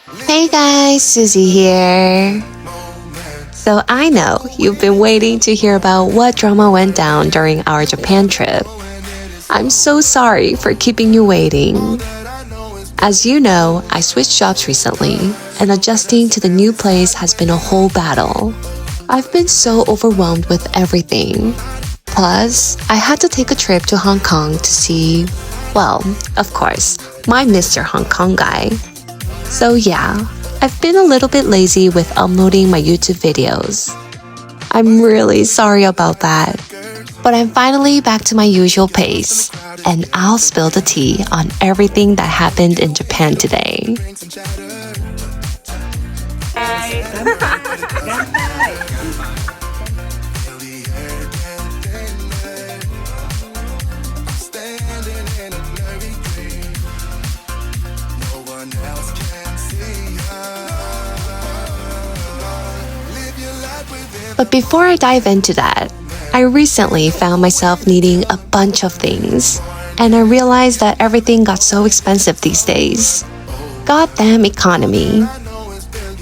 Hey guys, Susie here. So I know you've been waiting to hear about what drama went down during our Japan trip. I'm so sorry for keeping you waiting. As you know, I switched jobs recently, and adjusting to the new place has been a whole battle. I've been so overwhelmed with everything. Plus, I had to take a trip to Hong Kong to see, well, of course, my Mr. Hong Kong guy. So yeah, I've been a little bit lazy with uploading my YouTube videos. I'm really sorry about that. But I'm finally back to my usual pace, and I'll spill the tea on everything that happened in Japan today. But before I dive into that, I recently found myself needing a bunch of things, and I realized that everything got so expensive these days. Goddamn economy.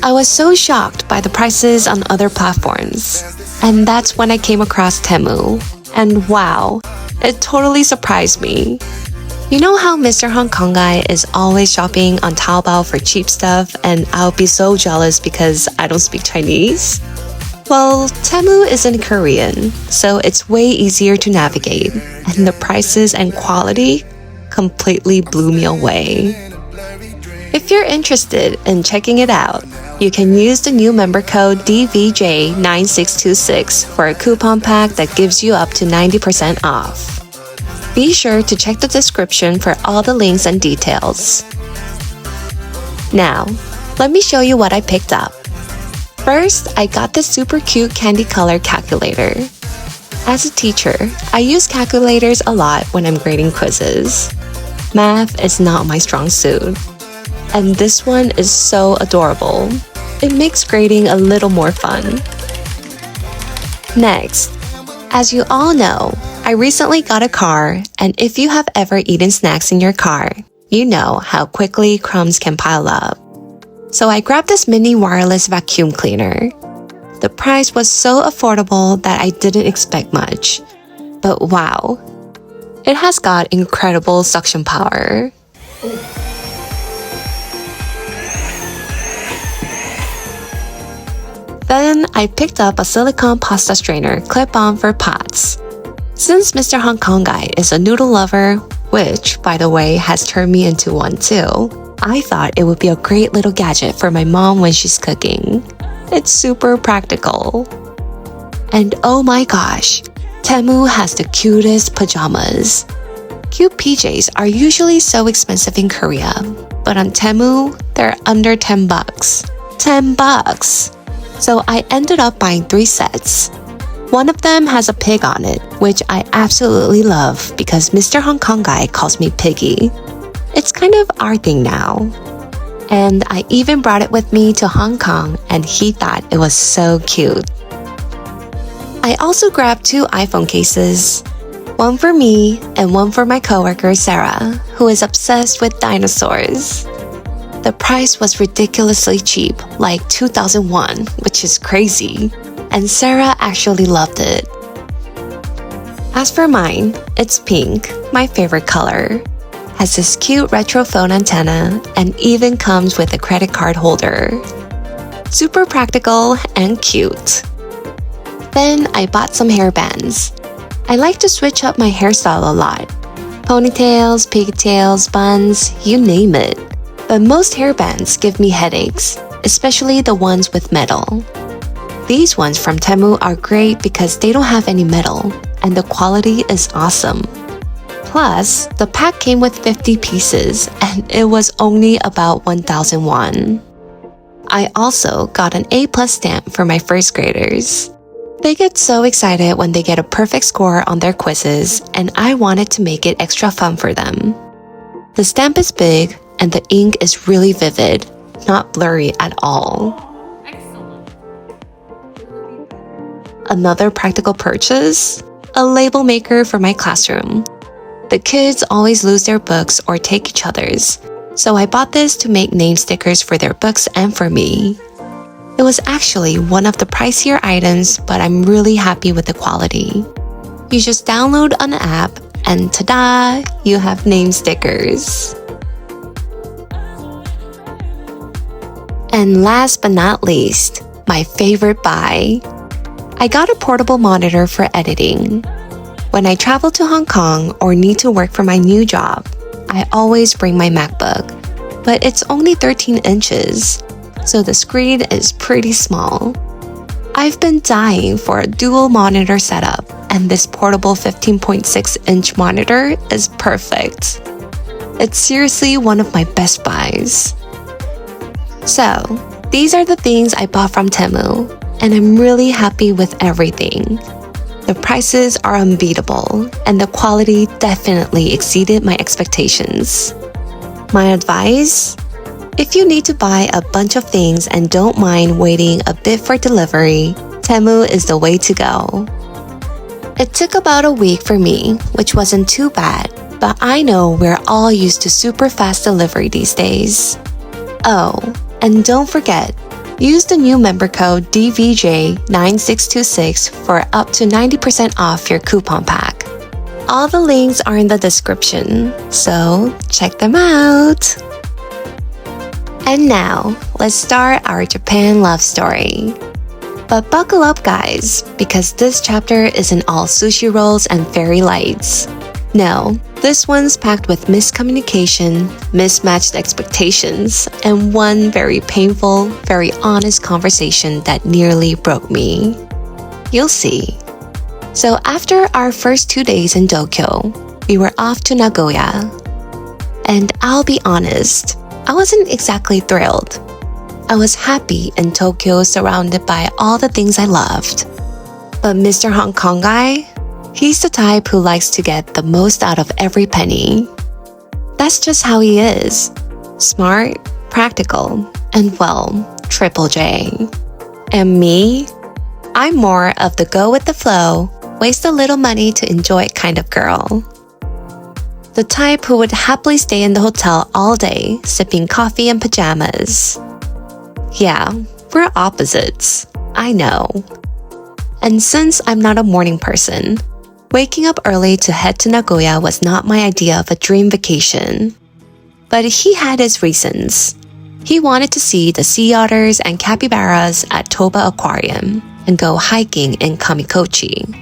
I was so shocked by the prices on other platforms, and that's when I came across Temu. And wow, it totally surprised me. You know how Mr. Hong Kong guy is always shopping on Taobao for cheap stuff, and I'll be so jealous because I don't speak Chinese? Well, Temu is in Korean, so it's way easier to navigate, and the prices and quality completely blew me away. If you're interested in checking it out, you can use the new member code DVJ9626 for a coupon pack that gives you up to 90% off. Be sure to check the description for all the links and details. Now, let me show you what I picked up. First, I got this super cute candy color calculator. As a teacher, I use calculators a lot when I'm grading quizzes. Math is not my strong suit. And this one is so adorable. It makes grading a little more fun. Next, as you all know, I recently got a car, and if you have ever eaten snacks in your car, you know how quickly crumbs can pile up. So I grabbed this mini wireless vacuum cleaner. The price was so affordable that I didn't expect much. But wow, it has got incredible suction power. Then I picked up a silicone pasta strainer clip-on for pots. Since Mr. Hong Kong guy is a noodle lover, which, by the way, has turned me into one too, I thought it would be a great little gadget for my mom when she's cooking. It's super practical. And oh my gosh, Temu has the cutest pajamas. Cute PJs are usually so expensive in Korea, but on Temu, they're under 10 bucks. 10 bucks! So I ended up buying 3 sets. One of them has a pig on it, which I absolutely love because Mr. Hong Kong guy calls me Piggy. It's kind of our thing now. And I even brought it with me to Hong Kong, and he thought it was so cute. I also grabbed 2 iPhone cases. One for me and one for my coworker Sarah, who is obsessed with dinosaurs. The price was ridiculously cheap, like 2,001, which is crazy. And Sarah actually loved it. As for mine, it's pink, my favorite color. Has this cute retro phone antenna and even comes with a credit card holder. Super practical and cute. Then I bought some hairbands. I like to switch up my hairstyle a lot. Ponytails, pigtails, buns, you name it. But most hairbands give me headaches, especially the ones with metal. These ones from Temu are great because they don't have any metal, and the quality is awesome. Plus, the pack came with 50 pieces, and it was only about 1,000 won. I also got an A+ stamp for my first graders. They get so excited when they get a perfect score on their quizzes, and I wanted to make it extra fun for them. The stamp is big, and the ink is really vivid, not blurry at all. Another practical purchase? A label maker for my classroom. The kids always lose their books or take each other's, So I bought this to make name stickers for their books and for me. It was actually one of the pricier items, but I'm really happy with the quality. You just download an app and ta-da! You have name stickers. And last but not least, my favorite buy. I got a portable monitor for editing. When I travel to Hong Kong or need to work for my new job, I always bring my MacBook, but it's only 13 inches, so the screen is pretty small. I've been dying for a dual monitor setup, and this portable 15.6-inch monitor is perfect. It's seriously one of my best buys. So, these are the things I bought from Temu, and I'm really happy with everything. The prices are unbeatable, and the quality definitely exceeded my expectations. My advice? If you need to buy a bunch of things and don't mind waiting a bit for delivery, Temu is the way to go. It took about a week for me, which wasn't too bad, but I know we're all used to super fast delivery these days. Oh, and don't forget, use the new member code DVJ9626 for up to 90% off your coupon pack. All the links are in the description, so check them out. And now, let's start our Japan love story. But buckle up guys, because this chapter isn't all sushi rolls and fairy lights. No, this one's packed with miscommunication, mismatched expectations, and one very painful, very honest conversation that nearly broke me. You'll see. So after our first 2 days in Tokyo, we were off to Nagoya. And I'll be honest, I wasn't exactly thrilled. I was happy in Tokyo surrounded by all the things I loved. But Mr. Hong Kong guy? He's the type who likes to get the most out of every penny. That's just how he is. Smart, practical, and well, triple J. And me? I'm more of the go with the flow, waste a little money to enjoy it kind of girl. The type who would happily stay in the hotel all day, sipping coffee in pajamas. Yeah, we're opposites. I know. And since I'm not a morning person, waking up early to head to Nagoya was not my idea of a dream vacation. But he had his reasons. He wanted to see the sea otters and capybaras at Toba Aquarium and go hiking in Kamikochi.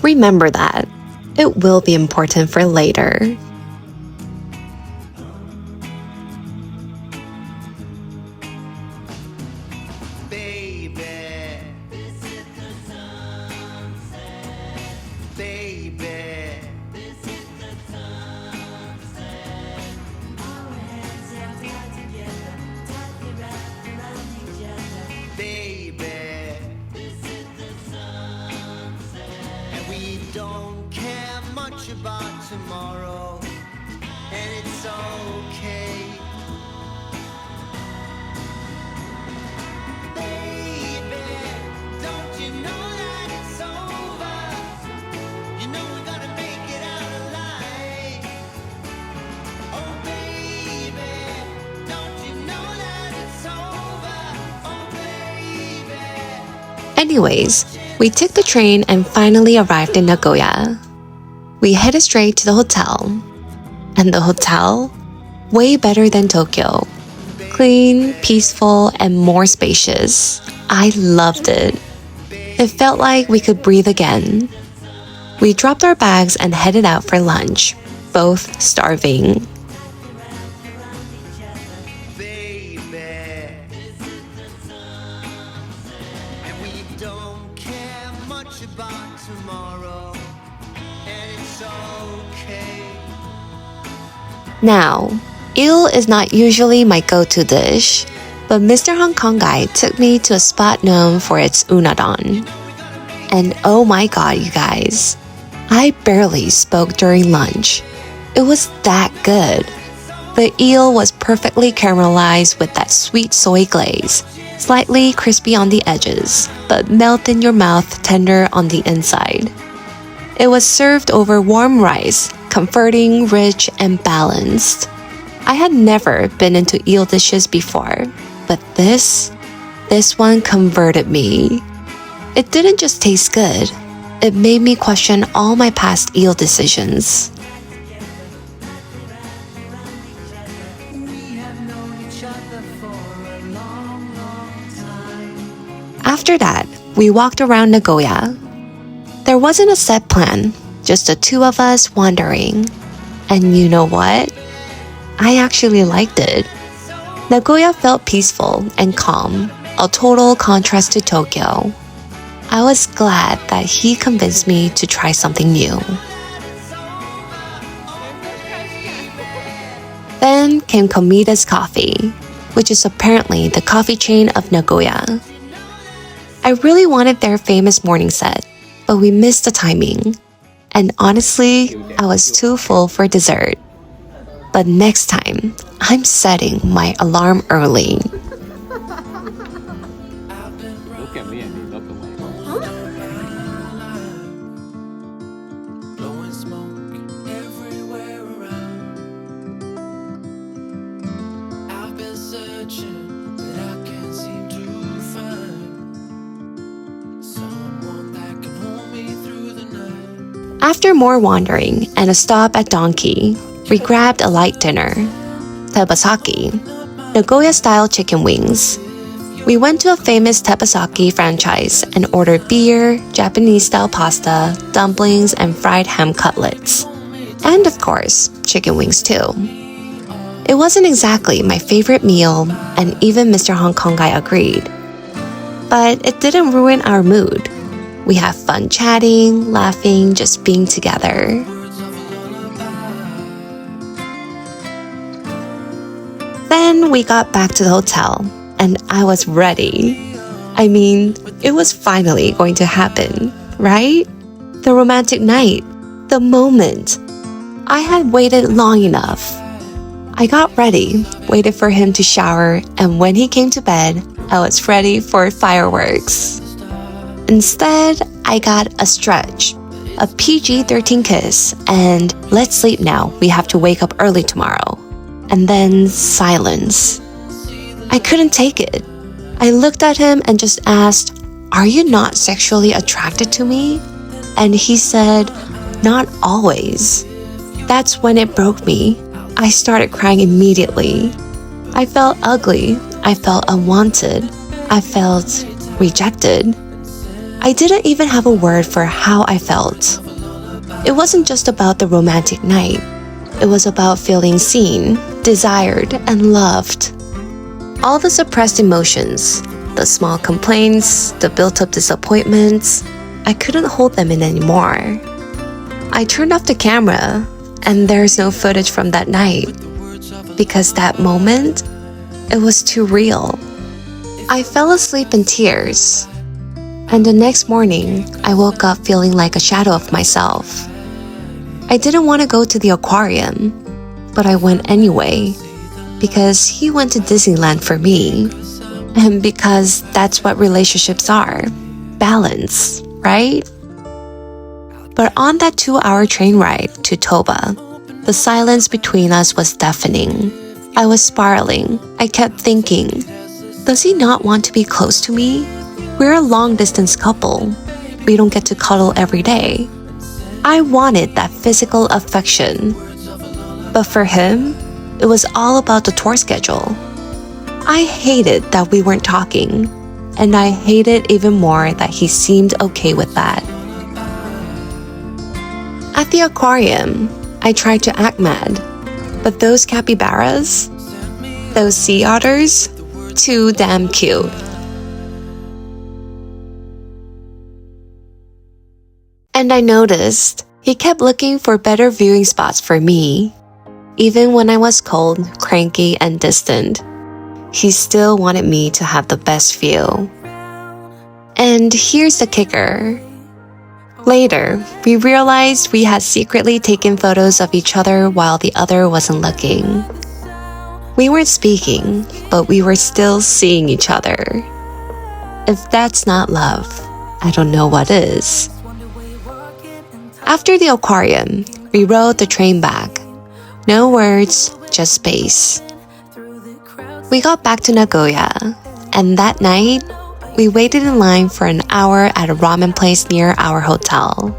Remember that. It will be important for later. About tomorrow, and it's okay. Baby, don't you know that it's over? You know we gotta make it out alive. Oh baby, don't you know that it's over? Oh baby. Anyways, we took the train and finally arrived in Nagoya. We headed straight to the hotel. And the hotel? Way better than Tokyo. Clean, peaceful, and more spacious. I loved it. It felt like we could breathe again. We dropped our bags and headed out for lunch, both starving. Now, eel is not usually my go-to dish, but Mr. Hong Kong guy took me to a spot known for its unadon. And oh my god, you guys, I barely spoke during lunch. It was that good. The eel was perfectly caramelized with that sweet soy glaze, slightly crispy on the edges, but melt in your mouth tender on the inside. It was served over warm rice, comforting, rich, and balanced. I had never been into eel dishes before, but this one converted me. It didn't just taste good, it made me question all my past eel decisions. After that, we walked around Nagoya. There wasn't a set plan, just the two of us wandering. And you know what? I actually liked it. Nagoya felt peaceful and calm, a total contrast to Tokyo. I was glad that he convinced me to try something new. Then came Komida's Coffee, which is apparently the coffee chain of Nagoya. I really wanted their famous morning set, but we missed the timing. And honestly, I was too full for dessert. But next time, I'm setting my alarm early. Look at me and you look away. Blowing smoke everywhere around. I've been searching, but I can't seem to find someone that can hold me through the night. After more wandering and a stop at Donkey, we grabbed a light dinner, teppanyaki, Nagoya-style chicken wings. We went to a famous teppanyaki franchise and ordered beer, Japanese-style pasta, dumplings, and fried ham cutlets. And of course, chicken wings too. It wasn't exactly my favorite meal, and even Mr. Hong Kong guy agreed. But it didn't ruin our mood. We had fun chatting, laughing, just being together. Then we got back to the hotel, and I was ready. I mean, it was finally going to happen, right? The romantic night, the moment. I had waited long enough. I got ready, waited for him to shower, and when he came to bed, I was ready for fireworks. Instead, I got a stretch, a PG-13 kiss, and let's sleep now, we have to wake up early tomorrow. And then silence. I couldn't take it. I looked at him and just asked, "Are you not sexually attracted to me?" And he said, "Not always." That's when it broke me. I started crying immediately. I felt ugly. I felt unwanted. I felt rejected. I didn't even have a word for how I felt. It wasn't just about the romantic night. It was about feeling seen, desired, and loved. All the suppressed emotions, the small complaints, the built-up disappointments, I couldn't hold them in anymore. I turned off the camera, and there's no footage from that night. Because that moment, it was too real. I fell asleep in tears. And the next morning, I woke up feeling like a shadow of myself. I didn't want to go to the aquarium, but I went anyway, because he went to Disneyland for me. And because that's what relationships are. Balance, right? But on that 2-hour train ride to Toba, the silence between us was deafening. I was spiraling. I kept thinking, does he not want to be close to me? We're a long-distance couple. We don't get to cuddle every day. I wanted that physical affection. But for him, it was all about the tour schedule. I hated that we weren't talking, and I hated even more that he seemed okay with that. At the aquarium, I tried to act mad, but those capybaras, those sea otters, too damn cute. And I noticed he kept looking for better viewing spots for me. Even when I was cold, cranky, and distant, he still wanted me to have the best view. And here's the kicker. Later, we realized we had secretly taken photos of each other while the other wasn't looking. We weren't speaking, but we were still seeing each other. If that's not love, I don't know what is. After the aquarium, we rode the train back. No words, just space. We got back to Nagoya, and that night, we waited in line for an hour at a ramen place near our hotel.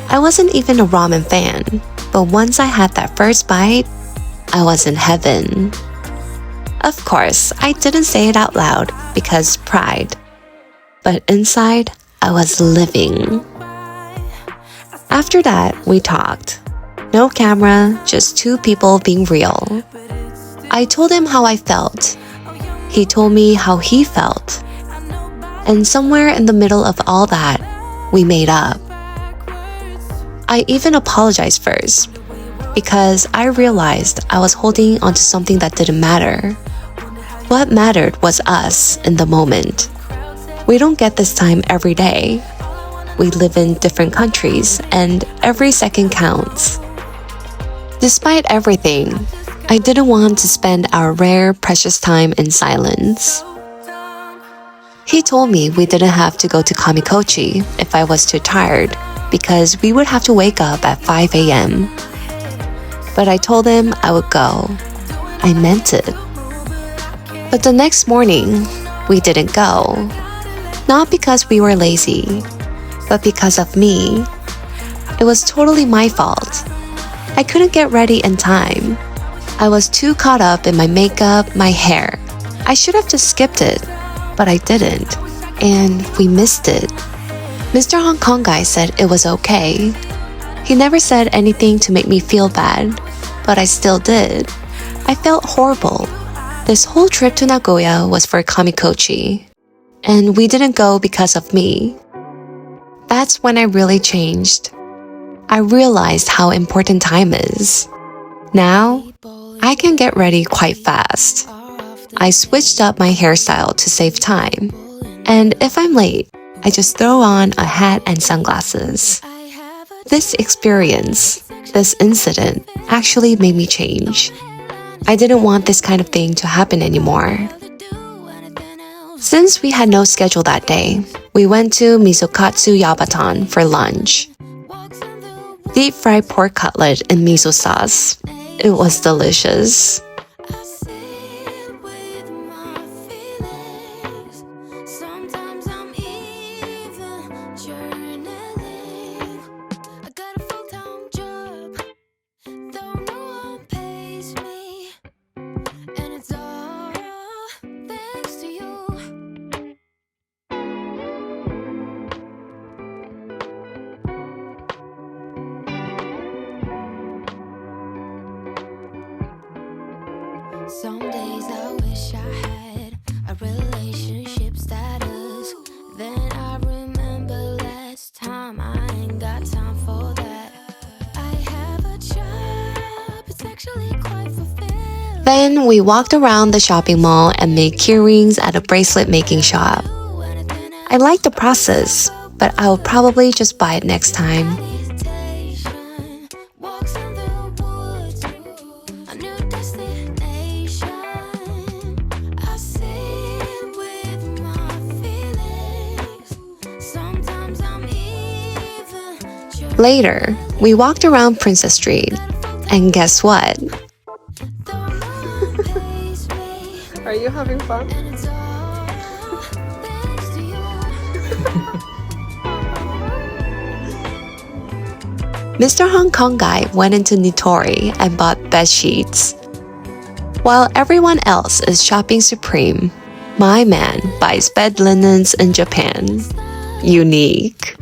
I wasn't even a ramen fan, but once I had that first bite, I was in heaven. Of course, I didn't say it out loud because pride. But inside, I was living. After that, we talked. No camera, just two people being real. I told him how I felt. He told me how he felt. And somewhere in the middle of all that, we made up. I even apologized first because I realized I was holding onto something that didn't matter. What mattered was us in the moment. We don't get this time every day. We live in different countries and every second counts. Despite everything, I didn't want to spend our rare, precious time in silence. He told me we didn't have to go to Kamikochi if I was too tired, because we would have to wake up at 5 a.m. But I told him I would go. I meant it. But the next morning, we didn't go. Not because we were lazy, but because of me. It was totally my fault. I couldn't get ready in time. I was too caught up in my makeup, my hair. I should have just skipped it, but I didn't, and we missed it. Mr. Hong Kong guy said it was okay. He never said anything to make me feel bad, but I still did. I felt horrible. This whole trip to Nagoya was for Kamikochi, and we didn't go because of me. That's when I really changed. I realized how important time is. Now, I can get ready quite fast. I switched up my hairstyle to save time, and if I'm late, I just throw on a hat and sunglasses. This experience, this incident, actually made me change. I didn't want this kind of thing to happen anymore. Since we had no schedule that day, we went to Misokatsu Yabatan for lunch. Deep fried pork cutlet in miso sauce. It was delicious. Some days I wish I had a relationship status. Then I remember last time I ain't got time for that. I have a job, it's actually quite fulfilling. Then we walked around the shopping mall and made earrings at a bracelet making shop. I liked the process, but I will probably just buy it next time. Later, we walked around Princess Street, and guess what? Are you having fun? Mr. Hong Kong guy went into Nitori and bought bed sheets. While everyone else is shopping supreme, my man buys bed linens in Japan. Unique.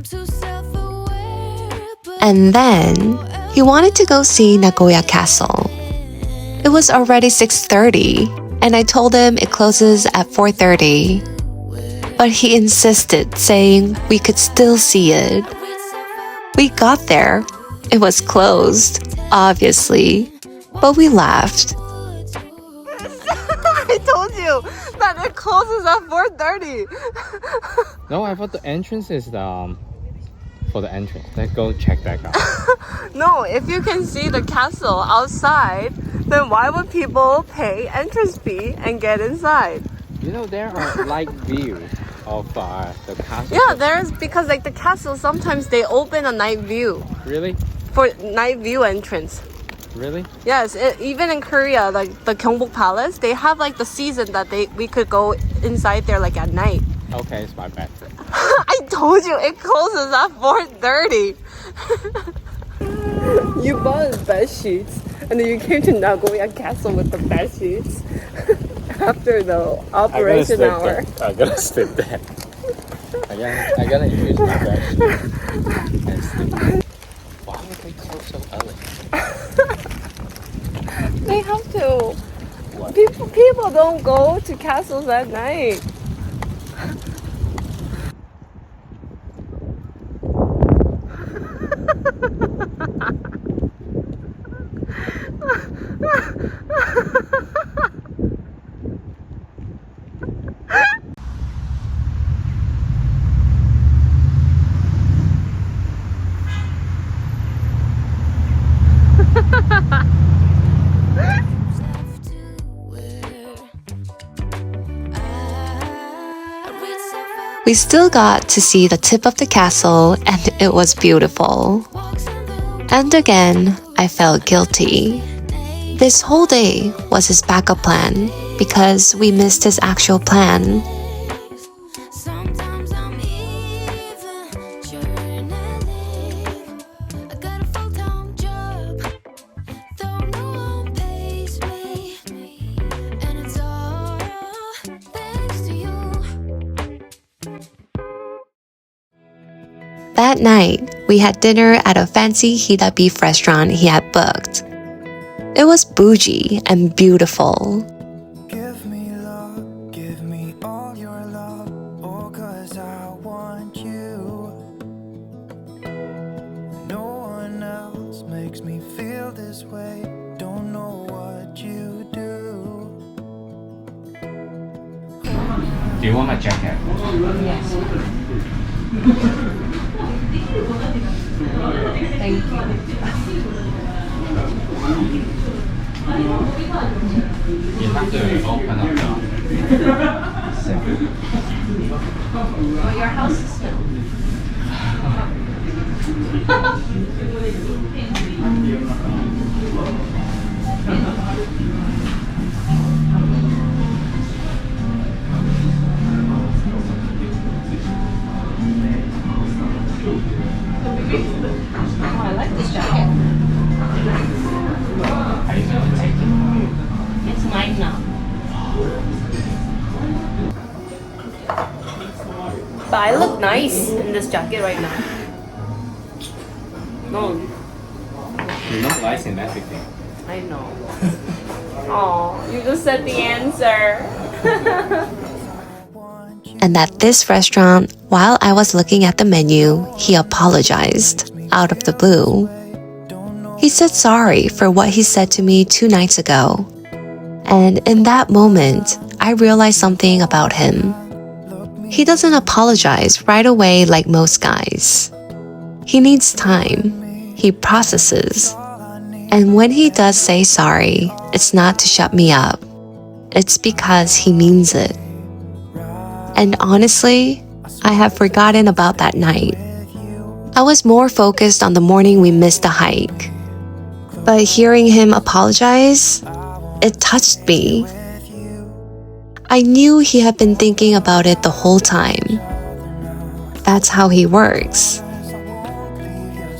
And then, he wanted to go see Nagoya Castle. It was already 6:30, and I told him it closes at 4:30. But he insisted, saying we could still see it. We got there, It was closed, obviously, but we laughed. I told you that it closes at 4:30. No, I thought the entrance is for the entrance. Let's go check that out. No, if you can see the castle outside, then why would people pay entrance fee and get inside? You know, there are like views of the castle. Yeah, there's because like the castle sometimes they open a night view Really? for night view entrance. Really? Yes, even in Korea, like the Gyeongbok Palace, they have like the season that we could go inside there like at night. Okay, it's my bad. I told you it closes at 4:30. You bought bed sheets and then you came to Nagoya Castle with the bed sheets after the operation hour. I'm gonna sleep there. I'm gonna use my bed and sleep. Why would they close so early? They have to. What? People don't go to castles at night. We still got to see the tip of the castle, and it was beautiful. And again, I felt guilty. This whole day was his backup plan because we missed his actual plan. Sometimes I'm even journaling. I got a full-time job, though no one pays me, and it's all thanks to you. That night, we had dinner at a fancy Hida beef restaurant he had booked. It was bougie and beautiful. Give me love, give me all your love, oh, 'cause I want you. No one else makes me feel this way, don't know what you do. Do you want my jacket? Thank you. You have to open up the zip. Oh, your house is still. Oh, I like this jacket. Are you gonna take it? It's mine now. But I look nice in this jacket right now. No, You look nice in everything. I know. Oh, you just said the answer. And at this restaurant, while I was looking at the menu, he apologized out of the blue. He said sorry for what he said to me 2 nights ago. And in that moment, I realized something about him. He doesn't apologize right away like most guys. He needs time. He processes. And when he does say sorry, it's not to shut me up. It's because he means it. And honestly, I have forgotten about that night. I was more focused on the morning we missed the hike. But hearing him apologize, it touched me. I knew he had been thinking about it the whole time. That's how he works. You're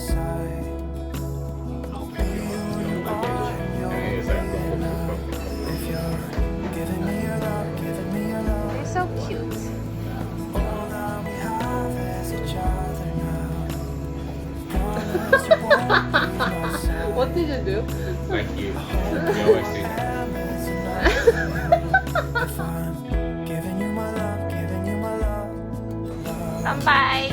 so cute. What did you do? Like you. You always do that. Giving you my love, giving you my love. Bye.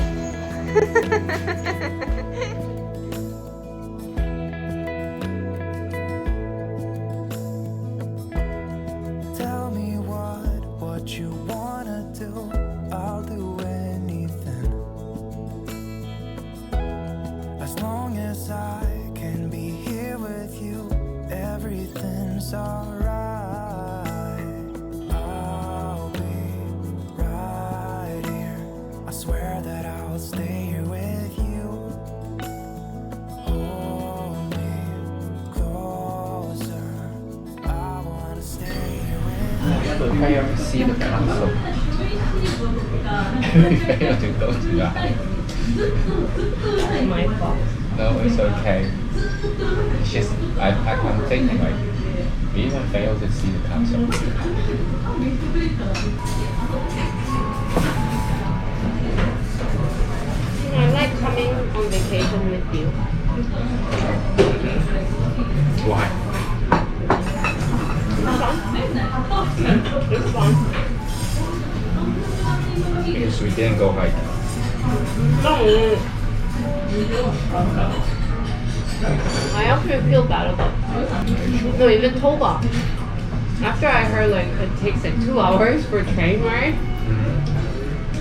everything's alright. I'll be right here. I swear that I'll stay here with you. Hold me closer. I wanna stay here with you. I failed to see the castle. We failed to go to the house. My fault. No, it's okay. It's just, I'm thinking like, we even failed to see the castle. I like coming on vacation with you. Why? It's fun. Because we didn't go hiking. No. I actually feel bad about it. No, even Toba. After I heard like it takes like 2 hours for a train ride,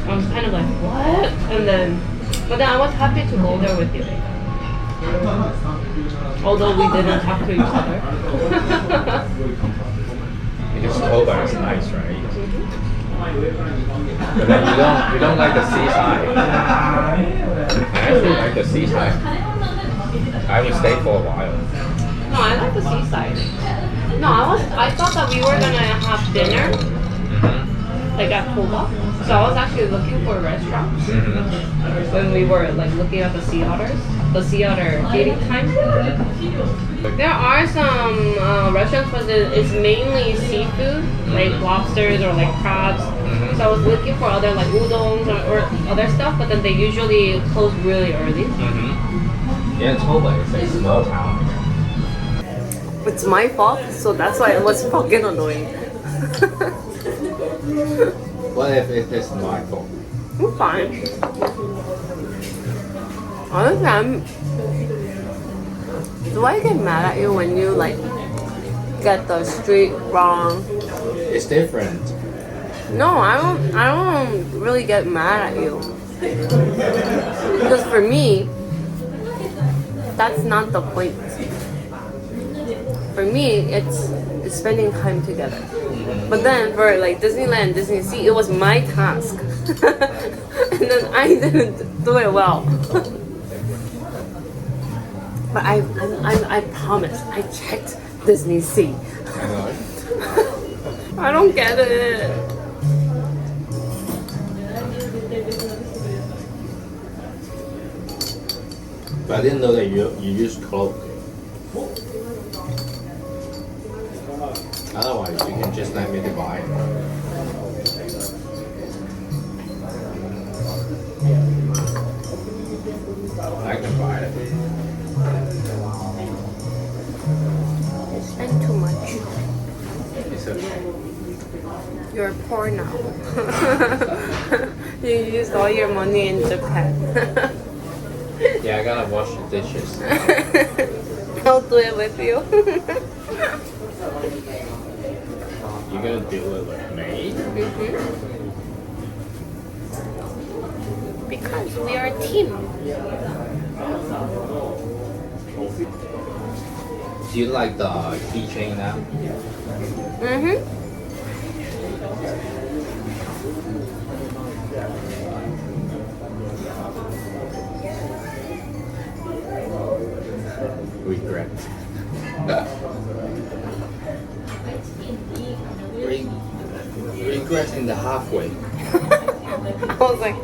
I was kind of like, what? But then I was happy to go there with you. Although we didn't talk to each other. Because Toba is nice, right? But then you don't like the seaside. I actually like the seaside. I would stay for a while. No, I like the seaside. No, I thought that we were gonna have dinner like at Toba. So I was actually looking for a restaurant when we were like looking at the sea otter feeding time. There are some restaurants, but it's mainly seafood, like lobsters or like crabs. So I was looking for other like udons or other stuff, but then they usually close really early. Yeah, Toba is a small town. It's my fault, so that's why it was fucking annoying. What if it is my fault? I'm fine. Honestly, do I get mad at you when you like get the street wrong? It's different. No, I don't really get mad at you. Because for me, that's not the point. For me, it's spending time together. But then for like Disneyland, Disney Sea, it was my task. And then I didn't do it well. But I promise, I checked Disney Sea. I know. I don't get it. But I didn't know that you use cloak. Otherwise, you can just let me divide. I can buy it. I spend too much. It's okay. You're poor now. You used all your money in Japan. Yeah, I gotta wash the dishes. I'll do it with you. You're gonna do it with me? Because we are a team. Do you like the keychain now? Regret. Regret in the halfway. I was like,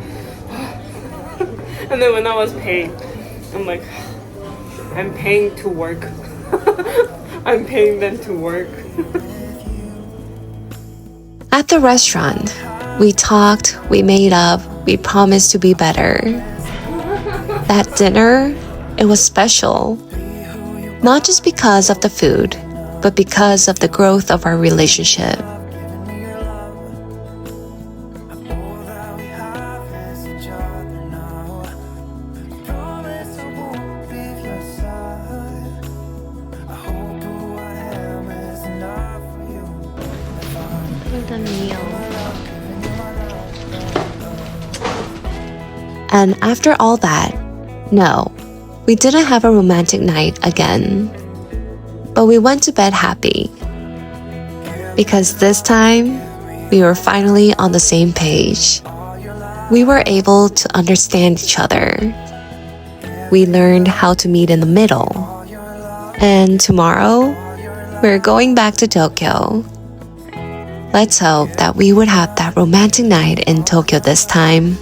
and then when I was paying, I'm like, I'm paying to work. I'm paying them to work. At the restaurant, we talked, we made up, we promised to be better. That dinner, it was special. Not just because of the food, but because of the growth of our relationship. And after all that, no, we didn't have a romantic night again. But we went to bed happy, because this time we were finally on the same page. We were able to understand each other. We learned how to meet in the middle. And tomorrow, we're going back to Tokyo. Let's hope that we would have that romantic night in Tokyo this time.